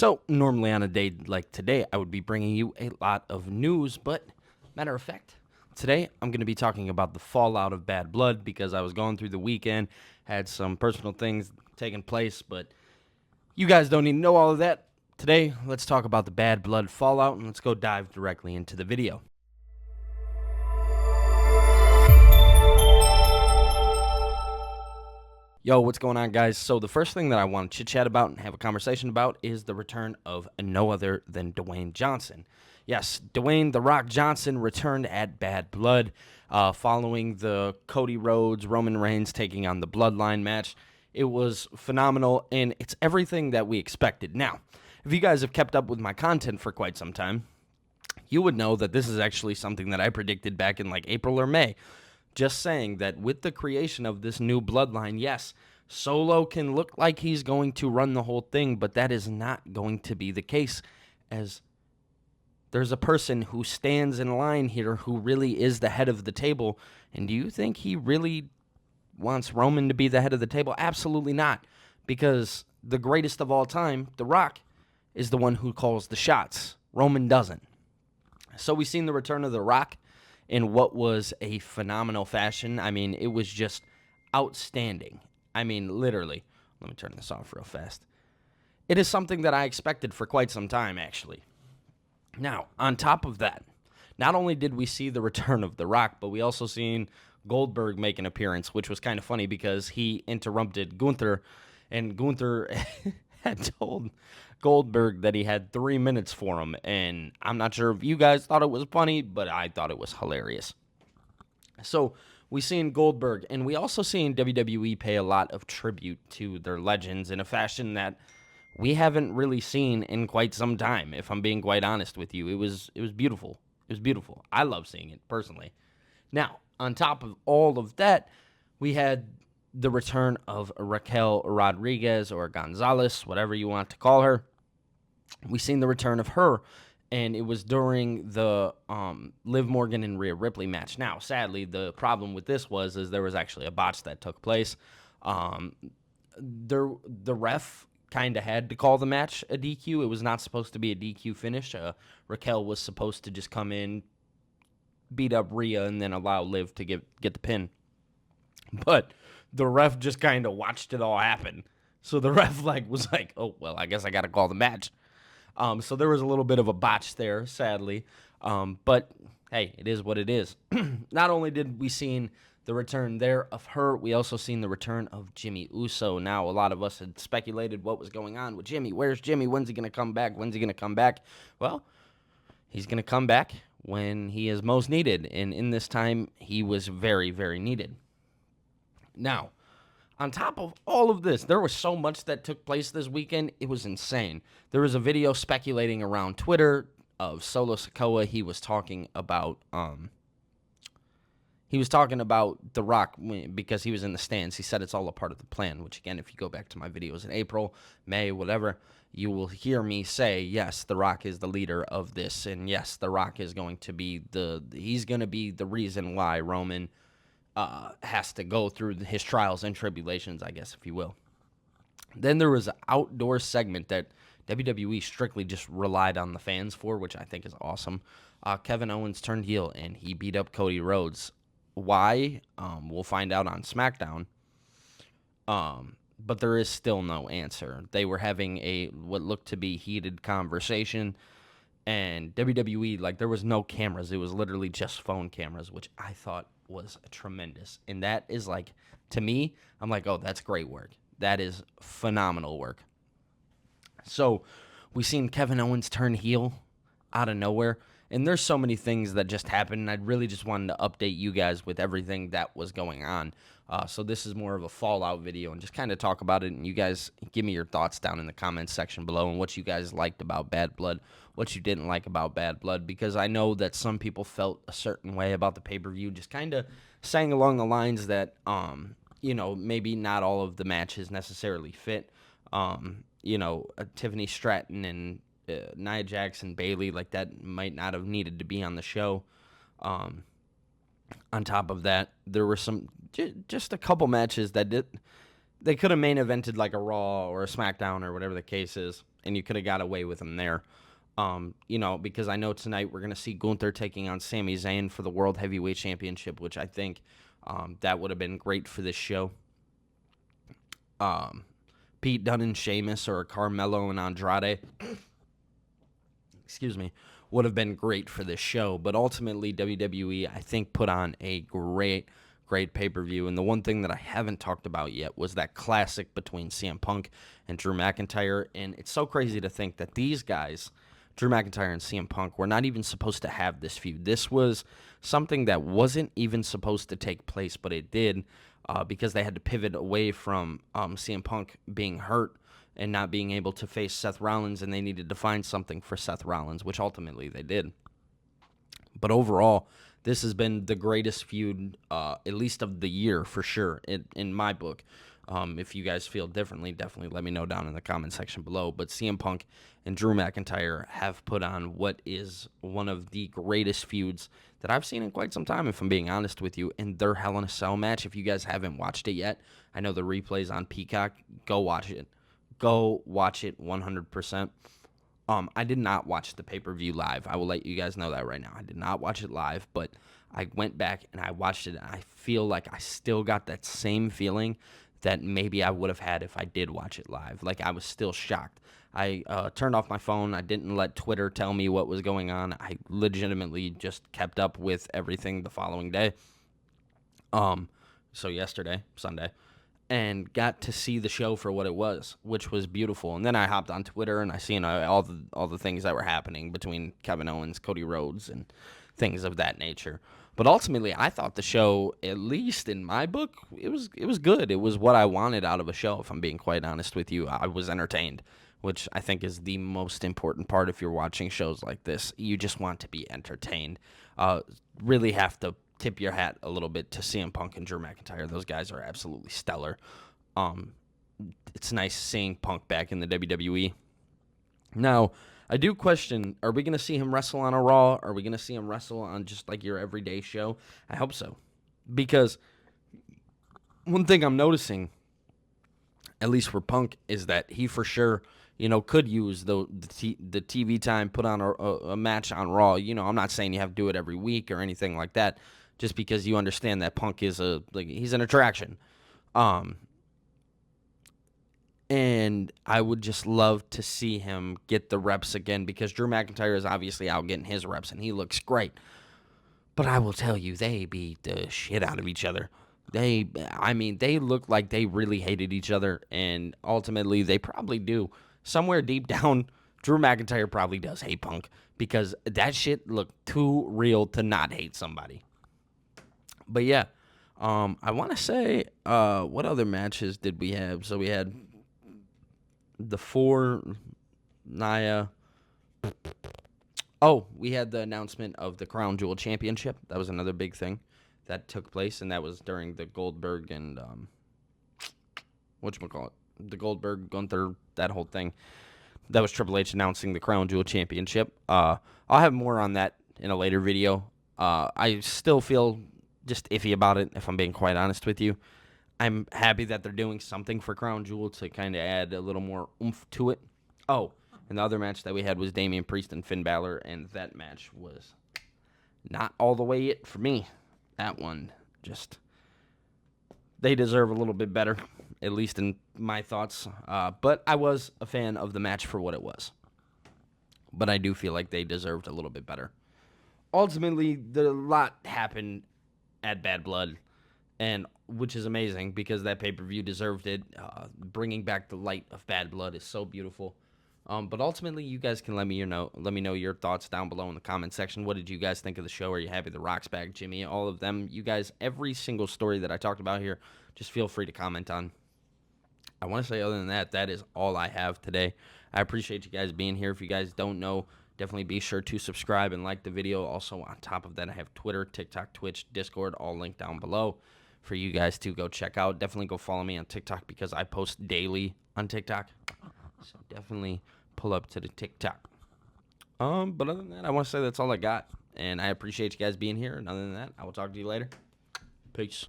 So, normally on a day like today, I would be bringing you a lot of news, but matter of fact, today I'm going to be talking about the fallout of Bad Blood because I was going through the weekend, had some personal things taking place, but you guys don't need to know all of that. Today, let's talk about the Bad Blood fallout and let's go dive directly into the video. Yo, what's going on, guys? So the first thing that I want to chit-chat about and have a conversation about is the return of no other than Dwayne Johnson. Yes, Dwayne "The Rock" Johnson returned at Bad Blood following the Cody Rhodes, Roman Reigns taking on the Bloodline match. It was phenomenal, and it's everything that we expected. Now, if you guys have kept up with my content for quite some time, you would know that this is actually something that I predicted back in like April or May. Just saying that with the creation of this new bloodline, yes, Solo can look like he's going to run the whole thing, but that is not going to be the case, as there's a person who stands in line here who really is the head of the table. And do you think he really wants Roman to be the head of the table? Absolutely not, because the greatest of all time, The Rock, is the one who calls the shots. Roman doesn't. So we've seen the return of The Rock in what was a phenomenal fashion. I mean, it was just outstanding. I mean, literally. Let me turn this off real fast. It is something that I expected for quite some time, actually. Now, on top of that, not only did we see the return of The Rock, but we also seen Goldberg make an appearance, which was kind of funny because he interrupted Gunther, and Gunther had told Goldberg that he had 3 minutes for him, and I'm not sure if you guys thought it was funny, but I thought it was hilarious. So we seen Goldberg, and we also seen WWE pay a lot of tribute to their legends in a fashion that we haven't really seen in quite some time, if I'm being quite honest with you. It was beautiful. It was beautiful. I love seeing it, personally. Now, on top of all of that, we had the return of Raquel Rodriguez, or Gonzalez, whatever you want to call her. We seen the return of her, and it was during the Liv Morgan and Rhea Ripley match. Now, sadly, the problem with this was there was actually a botch that took place. The ref kind of had to call the match a DQ. It was not supposed to be a DQ finish. Raquel was supposed to just come in, beat up Rhea, and then allow Liv to get the pin. But the ref just kind of watched it all happen. So the ref was like, oh, well, I guess I got to call the match. So there was a little bit of a botch there, sadly. But, hey, it is what it is. Not only did we see the return there of her, we also seen the return of Jimmy Uso. Now, a lot of us had speculated what was going on with Jimmy. Where's Jimmy? When's he going to come back? When's he going to come back? Well, he's going to come back when he is most needed. And in this time, he was very, very needed. Now, on top of all of this, there was so much that took place this weekend. It was insane. There was a video speculating around Twitter of Solo Sikoa. He was talking about The Rock because he was in the stands. He said it's all a part of the plan, which, again, if you go back to my videos in April, May, whatever, you will hear me say, yes, The Rock is the leader of this, and yes, The Rock is going to be he's going to be the reason why Roman has to go through his trials and tribulations, I guess, if you will. Then there was an outdoor segment that WWE strictly just relied on the fans for, which I think is awesome. Kevin Owens turned heel, and he beat up Cody Rhodes. Why? We'll find out on SmackDown. But there is still no answer. They were having what looked to be heated conversation, and WWE, there was no cameras. It was literally just phone cameras, which I thought was tremendous. And that is, to me, I'm like, oh, that's great work. That is phenomenal work. So we seen Kevin Owens turn heel out of nowhere. And there's so many things that just happened, and I really just wanted to update you guys with everything that was going on. So this is more of a fallout video and just kind of talk about it, and you guys give me your thoughts down in the comments section below and what you guys liked about Bad Blood, what you didn't like about Bad Blood, because I know that some people felt a certain way about the pay-per-view, just kind of saying along the lines that, maybe not all of the matches necessarily fit. Tiffany Stratton and Nia Jax and Bayley, that might not have needed to be on the show. On top of that, there were just a couple matches that they could have main evented like a Raw or a SmackDown or whatever the case is. and you could have got away with him there. Because I know tonight we're going to see Gunther taking on Sami Zayn for the World Heavyweight Championship, which I think that would have been great for this show. Pete Dunne and Sheamus, or Carmelo and Andrade, excuse me, would have been great for this show. But ultimately, WWE, I think, put on a great pay-per-view. And the one thing that I haven't talked about yet was that classic between CM Punk and Drew McIntyre. And it's so crazy to think that these guys, Drew McIntyre and CM Punk, were not even supposed to have this feud. This was something that wasn't even supposed to take place, but it did, because they had to pivot away from CM Punk being hurt and not being able to face Seth Rollins, and they needed to find something for Seth Rollins, which ultimately they did. But overall, this has been the greatest feud, at least of the year, for sure, in my book. If you guys feel differently, definitely let me know down in the comment section below. But CM Punk and Drew McIntyre have put on what is one of the greatest feuds that I've seen in quite some time, if I'm being honest with you, in their Hell in a Cell match. If you guys haven't watched it yet, I know the replay's on Peacock. Go watch it. Go watch it 100%. I did not watch the pay-per-view live. I will let you guys know that right now. I did not watch it live, but I went back and I watched it, and I feel like I still got that same feeling that maybe I would have had if I did watch it live. Like, I was still shocked. I turned off my phone. I didn't let Twitter tell me what was going on. I legitimately just kept up with everything the following day. So yesterday, Sunday, and got to see the show for what it was, which was beautiful. And then I hopped on Twitter and I seen all the things that were happening between Kevin Owens, Cody Rhodes, and things of that nature. But ultimately, I thought the show, at least in my book, it was good. It was what I wanted out of a show, if I'm being quite honest with you. I was entertained, which I think is the most important part if you're watching shows like this. You just want to be entertained. Really have to tip your hat a little bit to CM Punk and Drew McIntyre. Those guys are absolutely stellar. It's nice seeing Punk back in the WWE. Now, I do question, are we going to see him wrestle on a Raw? Are we going to see him wrestle on just like your everyday show? I hope so. Because one thing I'm noticing, at least for Punk, is that he for sure, could use the TV time, put on a match on Raw. I'm not saying you have to do it every week or anything like that, just because you understand that Punk is he's an attraction. And I would just love to see him get the reps again, because Drew McIntyre is obviously out getting his reps, and he looks great. But I will tell you, they beat the shit out of each other. They look like they really hated each other, and ultimately they probably do. Somewhere deep down, Drew McIntyre probably does hate Punk, because that shit looked too real to not hate somebody. But yeah, I want to say, what other matches did we have? So we had the 4 Nia. Oh, we had the announcement of the Crown Jewel Championship. That was another big thing that took place, and that was during the Goldberg and the Goldberg Gunther, that whole thing. That was Triple H announcing the Crown Jewel Championship. I'll have more on that in a later video. I still feel just iffy about it, if I'm being quite honest with you. I'm happy that they're doing something for Crown Jewel to kind of add a little more oomph to it. Oh, and the other match that we had was Damian Priest and Finn Balor, and that match was not all the way it for me. That one, just, they deserve a little bit better, at least in my thoughts. But I was a fan of the match for what it was. But I do feel like they deserved a little bit better. Ultimately, a lot happened at Bad Blood, and which is amazing, because that pay-per-view deserved it. Bringing back the light of Bad Blood is so beautiful. But ultimately, you guys can let me know your thoughts down below in the comment section. What did you guys think of the show? Are you happy the Rock's back, Jimmy? All of them. You guys, every single story that I talked about here, just feel free to comment on. I want to say, other than that, that is all I have today. I appreciate you guys being here. If you guys don't know, definitely be sure to subscribe and like the video. Also, on top of that, I have Twitter, TikTok, Twitch, Discord, all linked down below for you guys to go check out. Definitely go follow me on TikTok, because I post daily on TikTok. So definitely pull up to the TikTok. But other than that, I want to say that's all I got. And I appreciate you guys being here. And other than that, I will talk to you later. Peace.